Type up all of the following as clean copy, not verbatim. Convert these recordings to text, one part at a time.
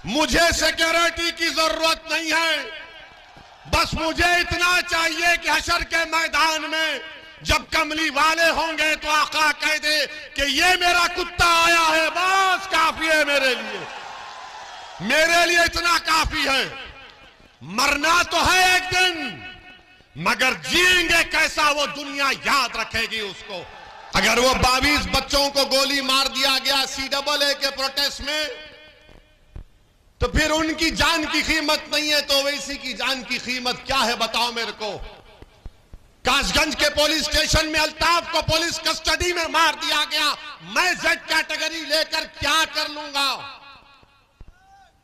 मुझे सिक्योरिटी की जरूरत नहीं है, बस मुझे इतना चाहिए कि हशर के मैदान में जब कमली वाले होंगे तो आका कह दे कि ये मेरा कुत्ता आया है, बस काफी है मेरे लिए इतना काफी है। मरना तो है एक दिन, मगर जिएंगे कैसा वो दुनिया याद रखेगी उसको। अगर वो 22 बच्चों को गोली मार दिया गया CAA के प्रोटेस्ट में, तो फिर उनकी जान की कीमत नहीं है तो ओवैसी की जान की कीमत क्या है बताओ मेरे को। कासगंज के पुलिस स्टेशन में अल्ताफ को पुलिस कस्टडी में मार दिया गया, मैं Z कैटेगरी लेकर क्या कर लूंगा?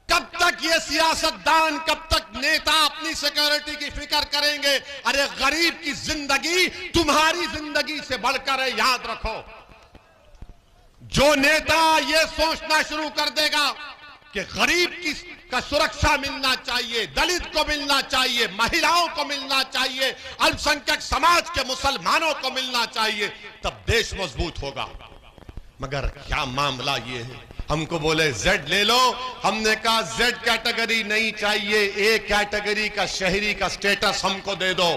कब तक ये सियासतदान, कब तक नेता अपनी सिक्योरिटी की फिक्र करेंगे? अरे गरीब की जिंदगी तुम्हारी जिंदगी से बढ़कर है, याद रखो। जो नेता ये सोचना शुरू कर देगा कि गरीब का सुरक्षा मिलना चाहिए, दलित को मिलना चाहिए, महिलाओं को मिलना चाहिए, अल्पसंख्यक समाज के मुसलमानों को मिलना चाहिए, तब देश मजबूत होगा। मगर क्या मामला ये है, हमको बोले Z ले लो, हमने कहा Z कैटेगरी नहीं चाहिए, A कैटेगरी का शहरी का स्टेटस हमको दे दो,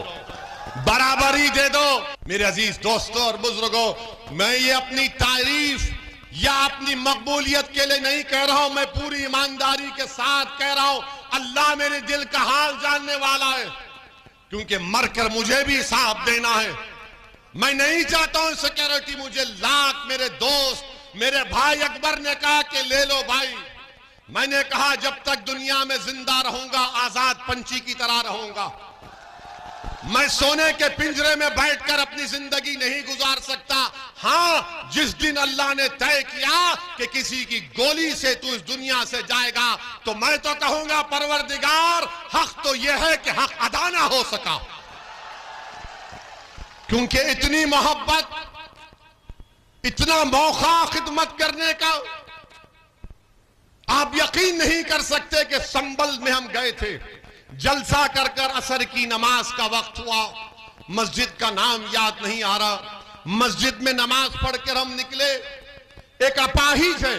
बराबरी दे दो। मेरे अजीज दोस्तों और बुजुर्गों, मैं ये अपनी तारीफ या अपनी मकबूलियत के लिए नहीं कह रहा हूं, मैं पूरी ईमानदारी के साथ कह रहा हूं। अल्लाह मेरे दिल का हाल जानने वाला है, क्योंकि मरकर मुझे भी हिसाब देना है। मैं नहीं चाहता हूं सिक्योरिटी मुझे लाख, मेरे दोस्त, मेरे भाई अकबर ने कहा कि ले लो भाई। मैंने कहा जब तक दुनिया में जिंदा रहूंगा आजाद पंछी की तरह रहूंगा। मैं सोने के पिंजरे में बैठकर अपनी जिंदगी नहीं गुजार सकता। हां, जिस दिन अल्लाह ने तय किया कि किसी की गोली से तू इस दुनिया से जाएगा, तो मैं तो कहूंगा परवरदिगार, हक तो यह है कि हक अदा ना हो सका, क्योंकि इतनी मोहब्बत, इतना मौका खिदमत करने का, आप यकीन नहीं कर सकते कि संबल में हम गए थे, जलसा कर कर असर की नमाज का वक्त हुआ, मस्जिद का नाम याद नहीं आ रहा, मस्जिद में नमाज पढ़कर हम निकले, एक अपाहिज है,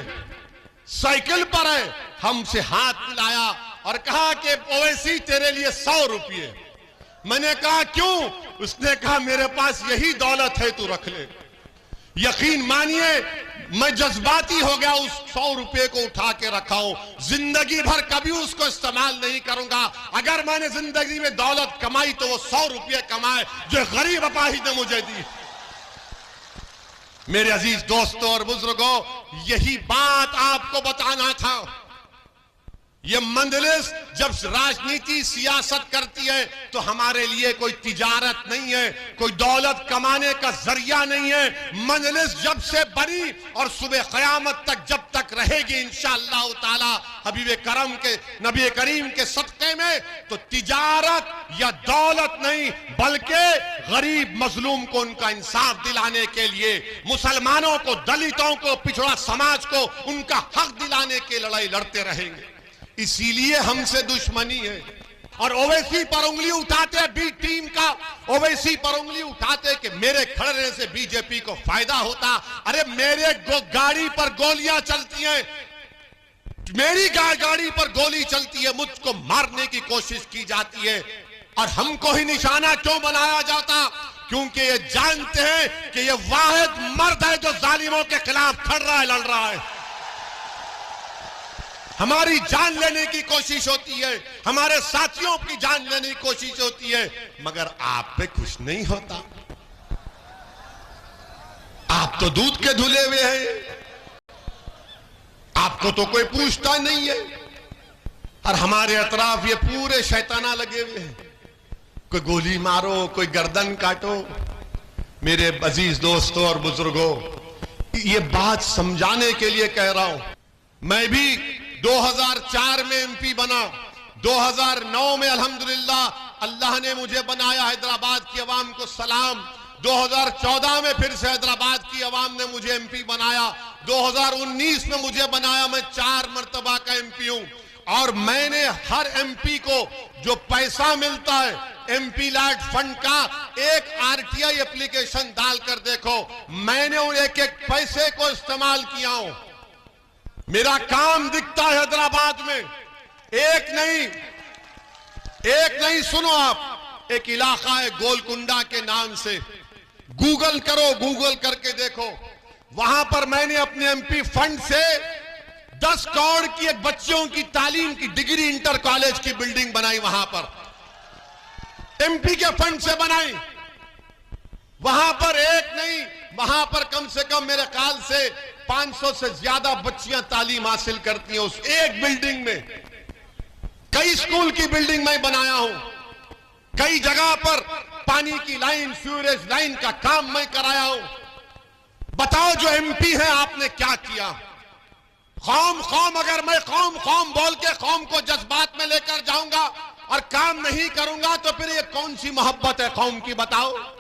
साइकिल पर है, हमसे हाथ मिलाया और कहा कि ओवैसी तेरे लिए 100 रुपये। मैंने कहा क्यों? उसने कहा मेरे पास यही दौलत है, तू रख ले। यकीन मानिए मैं जज्बाती हो गया, उस 100 रुपये को उठा के रखा हूं, जिंदगी भर कभी उसको इस्तेमाल नहीं करूंगा। अगर मैंने जिंदगी में दौलत कमाई तो वो 100 रुपये कमाए जो गरीब अपाहिज ने मुझे दी। मेरे अजीज दोस्तों और बुजुर्गों, यही बात आपको बताना था। ये मंजलिस जब राजनीति सियासत करती है तो हमारे लिए कोई तिजारत नहीं है, कोई दौलत कमाने का जरिया नहीं है। मंजलिस जब से बनी और सुबह क़यामत तक जब तक रहेगी इंशाअल्लाह ताला हबीब करम के नबी करीम के सदक़े में, तो तिजारत या दौलत नहीं बल्कि गरीब मजलूम को उनका इंसाफ दिलाने के लिए, मुसलमानों को, दलितों को, पिछड़ा समाज को उनका हक दिलाने की लड़ाई लड़ते रहेंगे। इसीलिए हमसे दुश्मनी है। और ओवैसी पर उंगली उठाते बी टीम का, ओवैसी पर उंगली उठाते कि मेरे खड़े रहने से बीजेपी को फायदा होता। अरे मेरे गाड़ी पर गोलियां चलती हैं, मेरी गाड़ी पर गोली चलती है, मुझको मारने की कोशिश की जाती है, और हमको ही निशाना क्यों बनाया जाता? क्योंकि ये जानते हैं कि ये वाहिद मर्द है जो जालिमों के खिलाफ खड़ रहा है, लड़ रहा है। हमारी जान लेने की कोशिश होती है, हमारे साथियों की जान लेने की कोशिश होती है, मगर आप पे कुछ नहीं होता। आप तो दूध के धुले हुए हैं, आपको तो कोई पूछता नहीं है। और हमारे अतराफ ये पूरे शैताना लगे हुए हैं, कोई गोली मारो, कोई गर्दन काटो। मेरे अजीज दोस्तों और बुजुर्गों, ये बात समझाने के लिए कह रहा हूं। मैं भी 2004 में एमपी बना, 2009 में अल्हम्दुलिल्लाह अल्लाह ने मुझे बनाया, हैदराबाद की आवाम को सलाम। 2014 में फिर से हैदराबाद की आवाम ने मुझे एमपी बनाया, 2019 में मुझे बनाया, मैं 4 मर्तबा का एमपी हूं। और मैंने हर एमपी को जो पैसा मिलता है एमपी लैट फंड का, एक आरटीआई एप्लीकेशन डालकर देखो, मैंने उन एक एक पैसे को इस्तेमाल किया हूं। मेरा काम दिखता है हैदराबाद में। एक नहीं, सुनो आप, एक इलाका है गोलकुंडा के नाम से, गूगल करो, गूगल करके देखो। वहां पर मैंने अपने एमपी फंड से 10 करोड़ की एक बच्चों की तालीम की डिग्री इंटर कॉलेज की बिल्डिंग बनाई, वहां पर एमपी के फंड से बनाई। वहां पर एक नहीं, वहां पर कम से कम मेरे ख्याल से 500 से ज्यादा बच्चियां तालीम हासिल करती हैं उस एक बिल्डिंग में। कई स्कूल की बिल्डिंग मैं बनाया हूं, कई जगह पर पानी की लाइन, सीवरेज लाइन का काम मैं कराया हूं। बताओ जो एमपी है आपने क्या किया? कौम अगर मैं कौम बोल के कौम को जज्बात में लेकर जाऊंगा और काम नहीं करूंगा तो फिर ये कौन सी मोहब्बत है कौम की? बताओ।